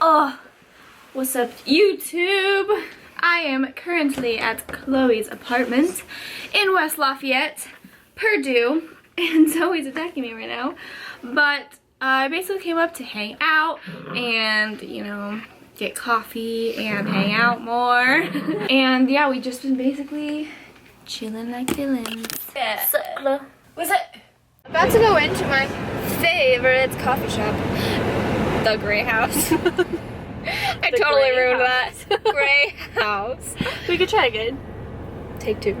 Oh, what's up, YouTube? I am currently at Chloe's apartment in West Lafayette, Purdue, and Zoe's attacking me right now. But I basically came up to hang out and, you know, get coffee and hang out more. And yeah, we just been basically chilling like villains. Yeah. What's it? About to go into my favorite coffee shop, the Greyhound. I totally ruined that. Greyhound. We could try again. Take two.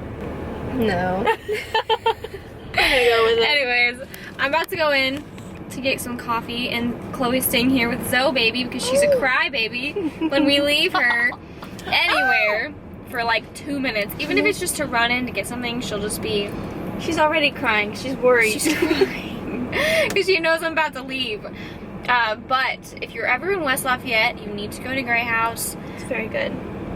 No. I'm gonna go with it. Anyways, I'm about to go in to get some coffee, and Chloe's staying here with Zoe baby because she's a crybaby when we leave her anywhere for like 2 minutes. Even if it's just to run in to get something, she'll just be... She's already crying. She's worried. She's crying because she knows I'm about to leave. But if you're ever in West Lafayette, you need to go to Greyhound. It's very good.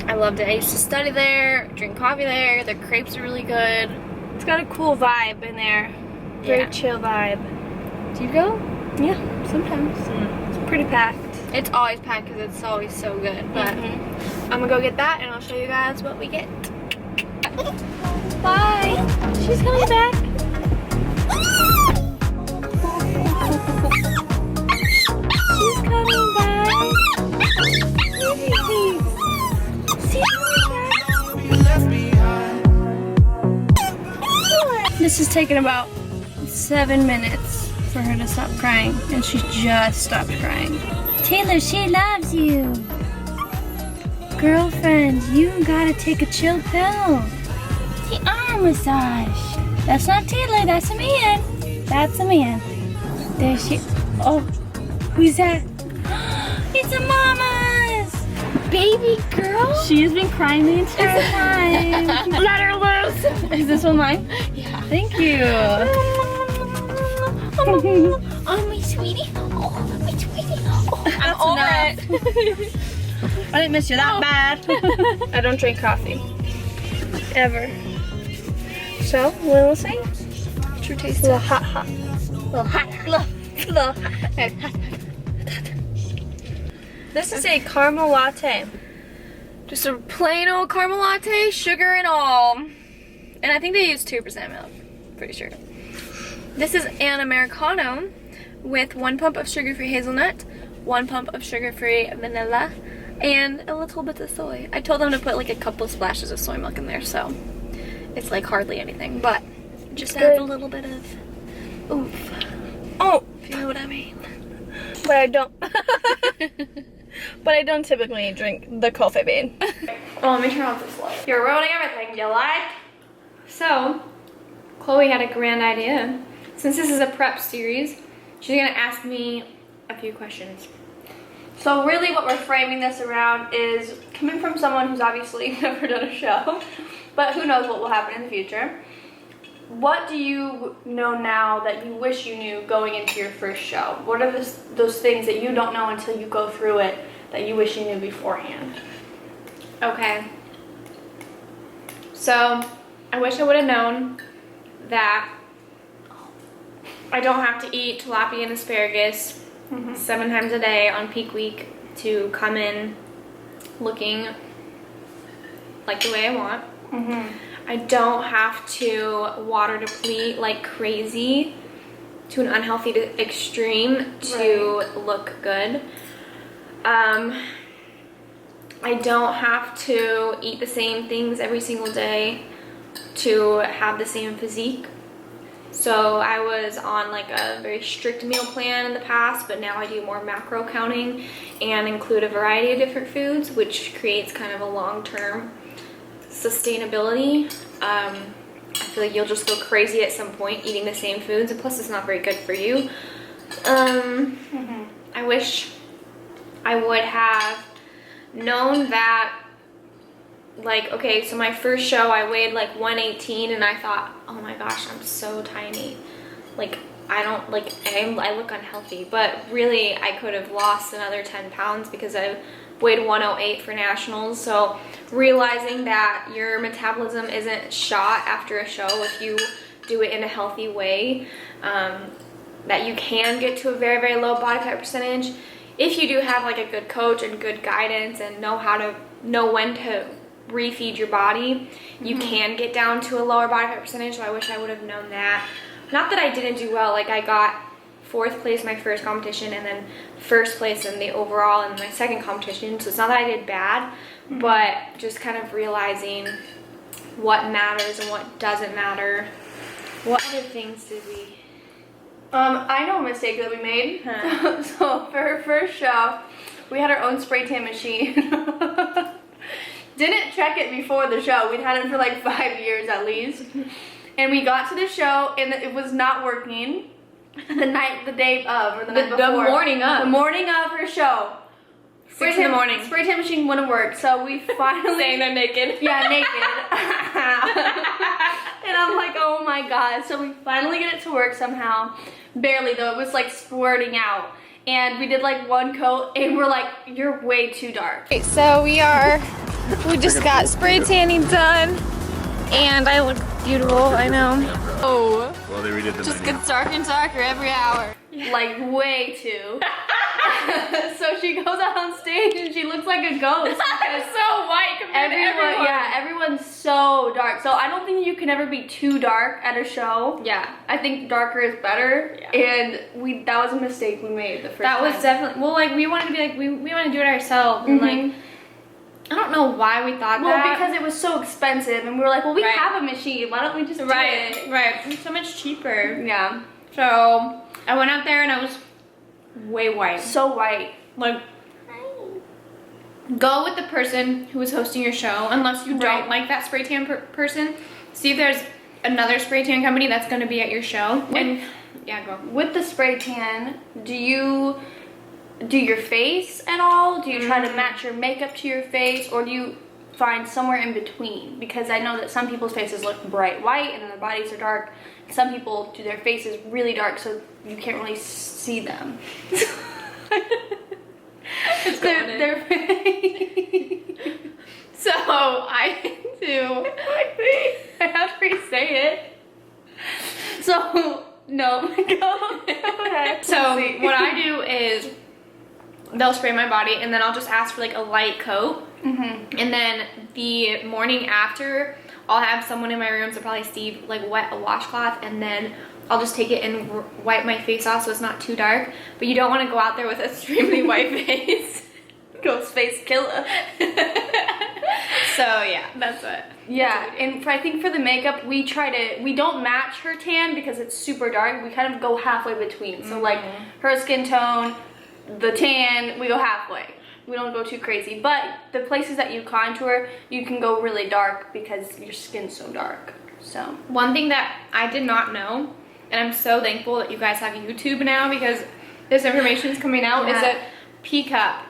I loved it. I used to study there, drink coffee there. The crepes are really good. It's got a cool vibe in there. Very chill vibe. Do you go? Yeah, sometimes. It's pretty packed. It's always packed because it's always so good. But I'm gonna go get that and I'll show you guys what we get. Bye. She's coming back. She's coming back. This is taking about 7 minutes for her to stop crying, and she just stopped crying. Taylor, she loves you. Girlfriend, you gotta take a chill pill. The arm massage. That's not Taylor, that's a man. That's a man. There she... Oh, who's that? It's a mama's. Baby girl? She's been crying the entire time. Let her loose. Is this one mine? Yeah. Thank you. Oh, my sweetie. Oh, my sweetie. Oh, I'm over it. I didn't miss you that bad. I don't drink coffee. Ever. So, what will say? True taste. A little hot. A little hot. This is a caramel latte. Just a plain old caramel latte, sugar and all. And I think they use 2% milk. Pretty sure. This is an Americano with 1 pump of sugar-free hazelnut, 1 pump of sugar-free vanilla, and a little bit of soy. I told them to put like a couple splashes of soy milk in there, so it's like hardly anything, but just adds a little bit of oomph. Oh, if you know what I mean. But I don't. But I don't typically drink the coffee bean. Well, let me turn off this light. You're ruining everything, you like? So, Chloe had a grand idea. Since this is a prep series, she's gonna ask me a few questions. So really what we're framing this around is coming from someone who's obviously never done a show, but who knows what will happen in the future. What do you know now that you wish you knew going into your first show? What are those things that you don't know until you go through it that you wish you knew beforehand? Okay. So, I wish I would have known that I don't have to eat tilapia and asparagus 7 times a day on peak week to come in looking like the way I want. I don't have to water deplete like crazy to an unhealthy extreme to look good. I don't have to eat the same things every single day to have the same physique. So I was on like a very strict meal plan in the past, but now I do more macro counting and include a variety of different foods, which creates kind of a long-term sustainability. I feel like you'll just go crazy at some point eating the same foods, and plus it's not very good for you. I wish I would have known that, like, okay, so my first show I weighed like 118 and I thought, oh my gosh, I'm so tiny. Like, I look unhealthy, but really I could have lost another 10 pounds because I weighed 108 for nationals. So realizing that your metabolism isn't shot after a show if you do it in a healthy way, that you can get to a very, very low body fat percentage if you do have like a good coach and good guidance and know when to refeed your body, you can get down to a lower body fat percentage. So I wish I would have known that. Not that I didn't do well. Like I got 4th place my first competition and then 1st place in the overall in my second competition. So it's not that I did bad, but just kind of realizing what matters and what doesn't matter. What other things did we? I know a mistake that we made. Huh. So for her first show, we had our own spray tan machine. Didn't check it before the show. We'd had it for like 5 years at least. And we got to the show and it was not working. The day of, or the night before. The morning of. The morning of her show. 6 in the morning. Spray tan machine wouldn't work, so we finally... Saying they're naked. Yeah, naked. And I'm like, oh my god. So we finally get it to work somehow. Barely though, it was like squirting out. And we did like 1 coat and we're like, you're way too dark. Okay, so we just got spray tanning done. And I look beautiful, I know. Oh. Well, they redid the Just menu. gets darker and darker every hour. Like way too. So she goes out on stage and she looks like a ghost. It's so white compared to everyone. Yeah, everyone's so dark. So I don't think you can ever be too dark at a show. Yeah. I think darker is better. Yeah. And that was a mistake we made the first time. That was definitely, well, like we wanted to be like, we want to do it ourselves. And like, I don't know why we thought that. Well, because it was so expensive and we were like, well, we Right. have a machine. Why don't we just do it? Right. It's so much cheaper. Yeah. So I went out there and I was way white. So white. Like, go with the person who is hosting your show, unless you don't like that spray tan person. See if there's another spray tan company that's going to be at your show. And yeah, go. With the spray tan, do you do your face at all? Do you try to match your makeup to your face, or do you find somewhere in between? Because I know that some people's faces look bright white and their bodies are dark. Some people do their faces really dark so you can't really see them. It's They're So I do. I have to say it. So no, go ahead. So what I do is they'll spray my body and then I'll just ask for like a light coat. And then the morning after, I'll have someone in my room, so probably Steve, like wet a washcloth, and then I'll just take it and wipe my face off so it's not too dark. But you don't want to go out there with an extremely white face. Ghost face killer. So yeah, that's it. Yeah, and I think for the makeup, we don't match her tan because it's super dark. We kind of go halfway between. So like her skin tone, the tan, we go halfway. We don't go too crazy. But the places that you contour, you can go really dark because your skin's so dark. So One thing that I did not know, and I'm so thankful that you guys have YouTube now because this information is coming out, is that P-cup.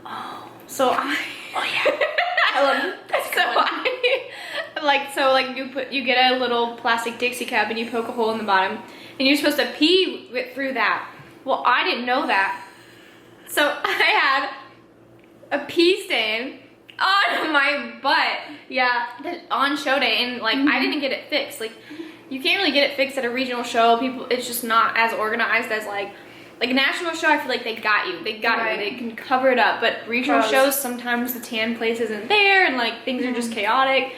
Oh. So I... Oh yeah. I love it. So you get a little plastic Dixie cup and you poke a hole in the bottom and you're supposed to pee through that. Well, I didn't know that. So I had a pee stain on my butt. Yeah. On show day, and like I didn't get it fixed. Like you can't really get it fixed at a regional show. It's just not as organized as like a national show. I feel like they got you. They can cover it up. But regional shows, sometimes the tan place isn't there, and like things are just chaotic.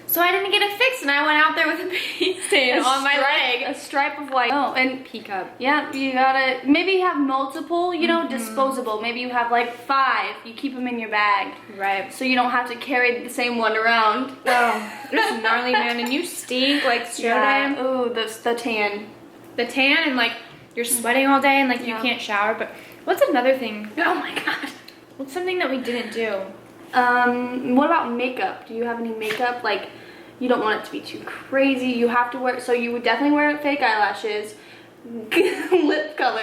So I didn't get it fixed, and I went out there with a pee stain on my leg. A stripe of white. Oh, and Pee cup. yeah, you gotta maybe have multiple, you know, disposable. Maybe you have like 5. You keep them in your bag. Right. So you don't have to carry the same one around. Oh, it's gnarly, man, and you stink like show day. Ooh, the tan. The tan, and like you're sweating all day, and like you can't shower. But what's another thing? Oh my god. What's something that we didn't do? What about makeup? Do you have any makeup? Like, you don't want it to be too crazy. You have to wear, so you would definitely wear fake eyelashes, lip color.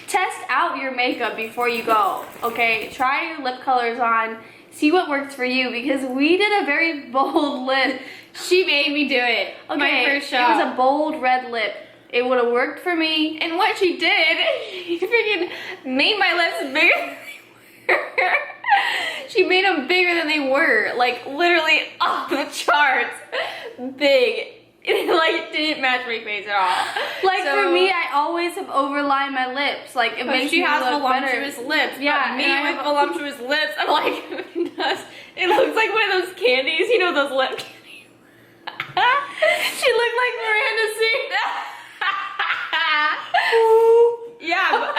Test out your makeup before you go, okay? Try your lip colors on, see what works for you, because we did a very bold lip. She made me do it. Okay, My first show. it was a bold red lip. It would have worked for me. And what she did, she freaking made my lips bigger than they were. She made them bigger than they were. Like, literally off the charts. Big. it like didn't match my face at all. Like So- for me, I always have overlined my lips. Like it But makes she me has look voluptuous better. lips. Yeah, But me and I with have- voluptuous lips, I'm like, it looks like one of those candies, you know, those lip candies. She looked like Miranda Sings. Yeah.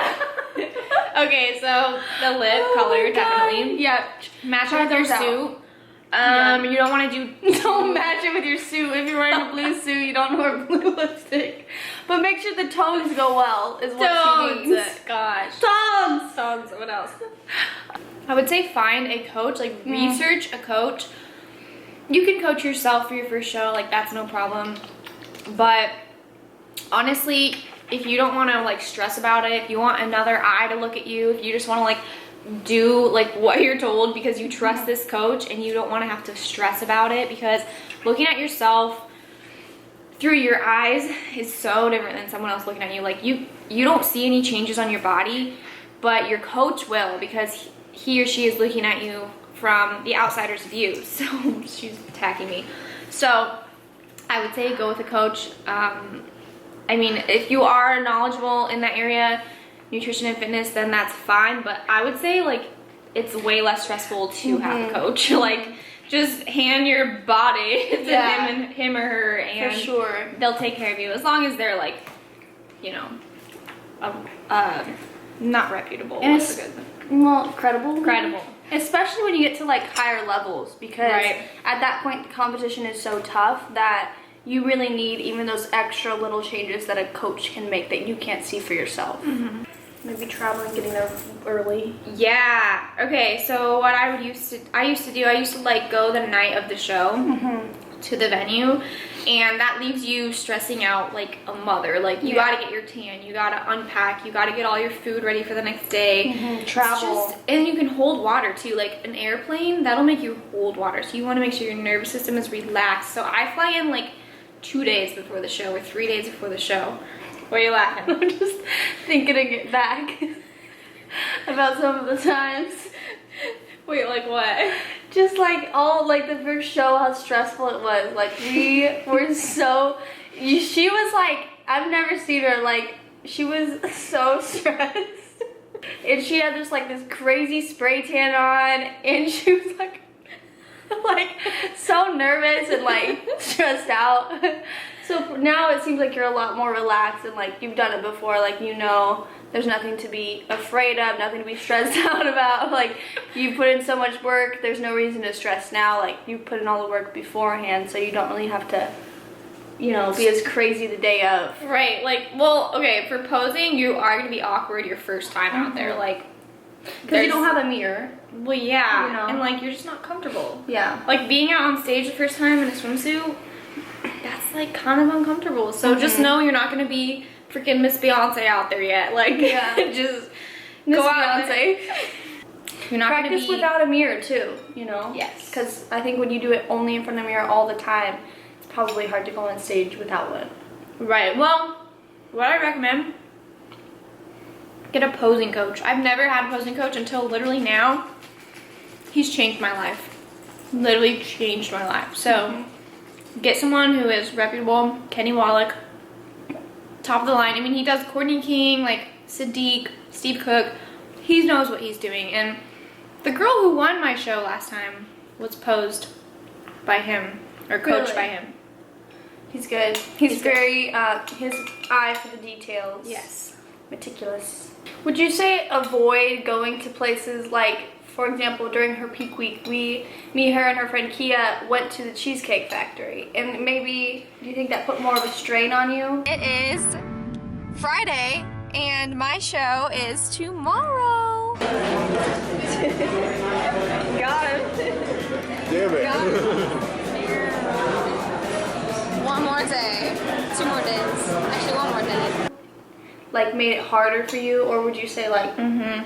But okay, so the lip color definitely Yeah. match Try with your those out. suit. Yeah. You don't want to do. Don't match it with your suit. If you're wearing a blue suit, you don't wear blue lipstick. But make sure the tones go well, is what she means. Gosh. Tones! Songs. What else? I would say find a coach. Like research a coach. You can coach yourself for your first show. Like that's no problem. But honestly, if you don't want to like stress about it, if you want another eye to look at you, if you just want to like do like what you're told because you trust this coach and you don't want to have to stress about it, because looking at yourself through your eyes is so different than someone else looking at you. Like you don't see any changes on your body, but your coach will, because he or she is looking at you from the outsider's view. So she's attacking me. So I would say go with a coach. I mean, if you are knowledgeable in that area, nutrition and fitness, then that's fine. But I would say like it's way less stressful to have a coach. Like just hand your body to him or her, and For sure. they'll take care of you as long as they're like, you know, not reputable. And What's it's- a good? Well, credible. Credible. Especially when you get to like higher levels, because Right. at that point the competition is so tough that you really need even those extra little changes that a coach can make that you can't see for yourself. Maybe traveling, getting there early. Yeah. Okay. So what I used to like go the night of the show to the venue, and that leaves you stressing out like a mother. Like you gotta get your tan, you gotta unpack, you gotta get all your food ready for the next day. Travel. And you can hold water too. Like an airplane, that'll make you hold water. So you want to make sure your nervous system is relaxed. So I fly in like 2 days before the show or 3 days before the show. Why are you laughing? I'm just thinking back about some of the times. Wait, like what? Just like all like the first show, how stressful it was. Like we were so. She was like, I've never seen her like. She was so stressed, and she had just like this crazy spray tan on, and she was like so nervous and like stressed out. So now it seems like you're a lot more relaxed and like you've done it before. Like you know, there's nothing to be afraid of, nothing to be stressed out about. Like you put in so much work, there's no reason to stress now. Like you put in all the work beforehand, so you don't really have to, you know, be as crazy the day of. Right. Like, well, okay, for posing, you are gonna be awkward your first time out there. Like, Because you don't have a mirror. Well, yeah, You know. and like you're just not comfortable. Yeah. Like being out on stage the first time in a swimsuit, that's like kind of uncomfortable. So just know you're not gonna be freaking Miss Beyonce out there yet. Like, just Miss go out. Beyonce. You're not Practice gonna be without a mirror too, you know? Yes. Because I think when you do it only in front of the mirror all the time, it's probably hard to go on stage without one. Right. Well, what I recommend, get a posing coach. I've never had a posing coach until literally now. He's changed my life. Literally changed my life. So get someone who is reputable. Kenny Wallach, top of the line. I mean, he does Courtney King, like Sadiq, Steve Cook. He knows what he's doing. And the girl who won my show last time was posed by him, or coached by him. He's good. He's very, his eye for the details. Yes. Meticulous. Would you say avoid going to places like, for example, during her peak week, me, her, and her friend Kia went to the Cheesecake Factory, and maybe, do you think that put more of a strain on you? It is Friday, and my show is tomorrow. Got him. Damn it. One more day. 2 more days. Actually, 1 more day. Like, made it harder for you, or would you say, like,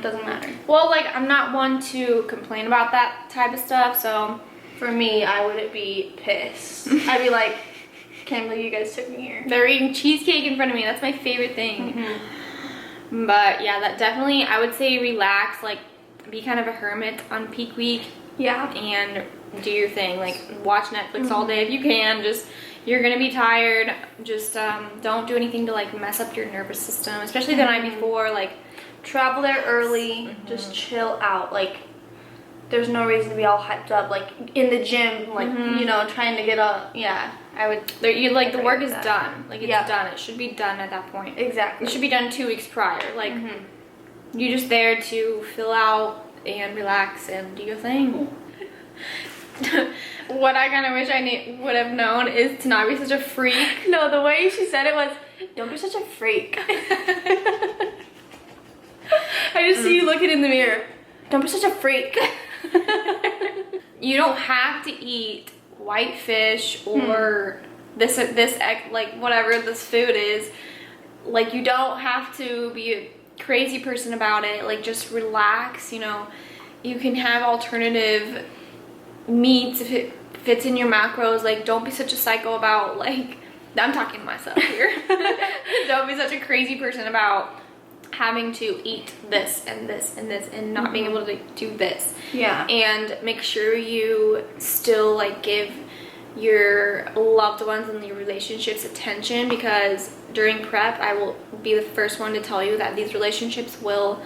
doesn't matter? Well, like, I'm not one to complain about that type of stuff, so. For me, I wouldn't be pissed. I'd be like, can't believe you guys took me here. They're eating cheesecake in front of me. That's my favorite thing. But yeah, that definitely, I would say relax, like be kind of a hermit on peak week. Yeah. And do your thing. Like, watch Netflix all day if you can. Just, you're gonna be tired. Just don't do anything to like mess up your nervous system, especially the night before. Like, travel there early. Just chill out. Like, there's no reason to be all hyped up. Like in the gym, like you know, trying to get a I would. you like the work is done. Like, it's done. It should be done at that point. Exactly. It should be done 2 weeks prior. Like, you're just there to fill out and relax and do your thing. What I kind of wish I would have known is to not be such a freak. No, the way she said it was, "Don't be such a freak." I just see you looking in the mirror. Don't be such a freak. You don't have to eat white fish or this like whatever this food is. Like, you don't have to be a crazy person about it. Like, just relax, you know. You can have alternative meats if it fits in your macros. Like, don't be such a psycho about, like, I'm talking to myself here. Don't be such a crazy person about having to eat this and this and this and not being able to do this. Yeah. And make sure you still like give your loved ones and your relationships attention, because during prep I will be the first one to tell you that these relationships will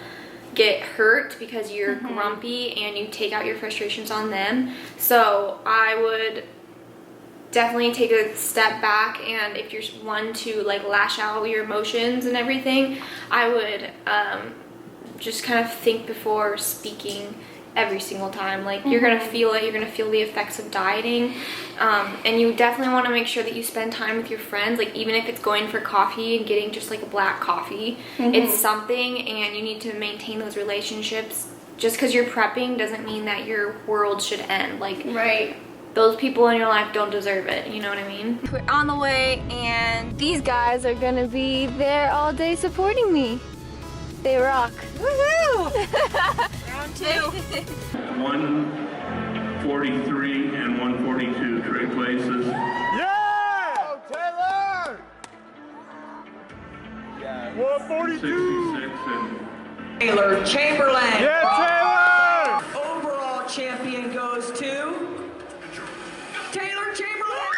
get hurt because you're grumpy and you take out your frustrations on them. So I would definitely take a step back, and if you're one to like lash out your emotions and everything, I would just kind of think before speaking every single time. Like, you're gonna feel it, you're gonna feel the effects of dieting, and you definitely want to make sure that you spend time with your friends. Like, even if it's going for coffee and getting just like a black coffee, it's something, and you need to maintain those relationships. Just because you're prepping doesn't mean that your world should end. Like, Right. those people in your life don't deserve it, you know what I mean? We're on the way, and these guys are gonna be there all day supporting me. They rock. Woohoo! Round 2. 143 and 142 trade places. Yeah! Oh, Taylor! Yeah. 142! 66 and Taylor Chamberlain. Yeah, Taylor! Overall champion goes to Taylor Chamberlain.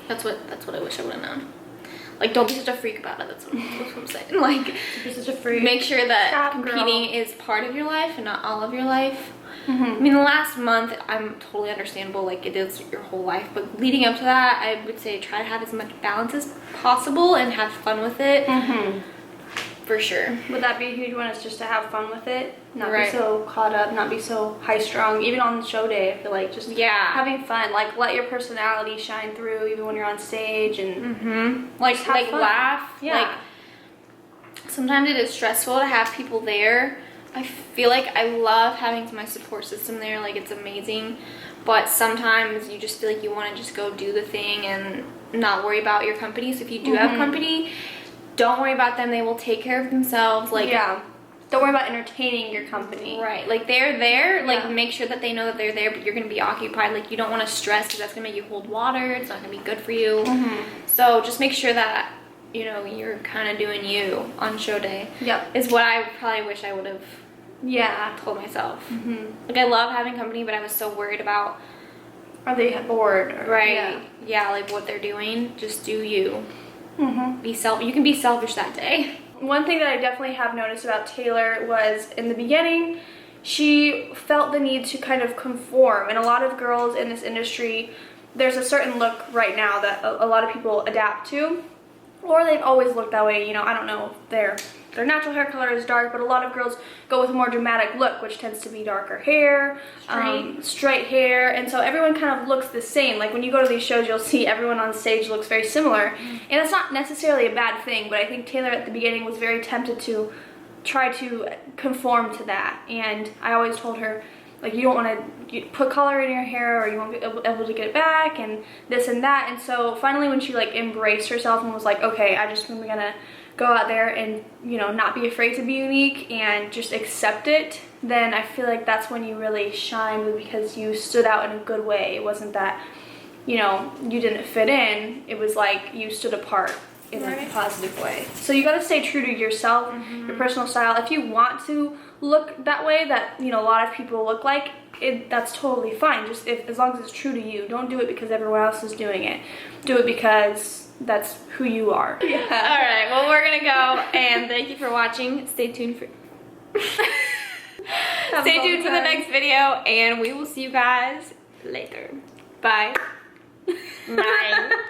That's what I wish I would have known. Like, don't be such a freak about it. That's what I'm saying. Like, Be such a freak. make sure that Stop, competing is part of your life and not all of your life. I mean, the last month, I'm totally understandable. Like, it is your whole life. But leading up to that, I would say try to have as much balance as possible and have fun with it. For sure. Would that be a huge one? Is just to have fun with it, not Right. be so caught up, not be so high strung. Even on the show day, I feel like just having fun. Like, let your personality shine through, even when you're on stage, and Like, Just have like fun. laugh. Yeah. Like, sometimes it is stressful to have people there. I feel like I love having my support system there. Like, it's amazing. But sometimes you just feel like you want to just go do the thing and not worry about your company. So if you do have company, don't worry about them. They will take care of themselves. Like, don't worry about entertaining your company. right. Like, they're there. Like, Yeah. make sure that they know that they're there, but you're going to be occupied. Like, you don't want to stress because that's going to make you hold water. It's not going to be good for you. So just make sure that, you know, you're kind of doing you on show day. Yep. Is what I probably wish I would have Yeah. told myself. Like, I love having company, but I was so worried about, Are they bored? Or, right? Yeah, like what they're doing. Just do you. You can be selfish that day. One thing that I definitely have noticed about Taylor was in the beginning, she felt the need to kind of conform. And a lot of girls in this industry, there's a certain look right now that a lot of people adapt to. Or they've always looked that way. You know, I don't know if their natural hair color is dark, but a lot of girls go with a more dramatic look, which tends to be darker hair, straight hair, and so everyone kind of looks the same. Like, when you go to these shows, you'll see everyone on stage looks very similar, and it's not necessarily a bad thing, but I think Taylor at the beginning was very tempted to try to conform to that, and I always told her, like, you don't want to put color in your hair or you won't be able to get it back and this and that. And so finally when she like embraced herself and was like, okay, I'm gonna go out there and, you know, not be afraid to be unique and just accept it, then I feel like that's when you really shined, because you stood out in a good way. It wasn't that, you know, you didn't fit in. It was like you stood apart in a positive way. So you gotta stay true to yourself, your personal style. If you want to look that way that, you know, a lot of people look like, that's totally fine. Just as long as it's true to you. Don't do it because everyone else is doing it. Do it because that's who you are. Yeah. All right, well, we're gonna go, and thank you for watching. Stay tuned for stay tuned for the next video, and we will see you guys later. Bye. Bye.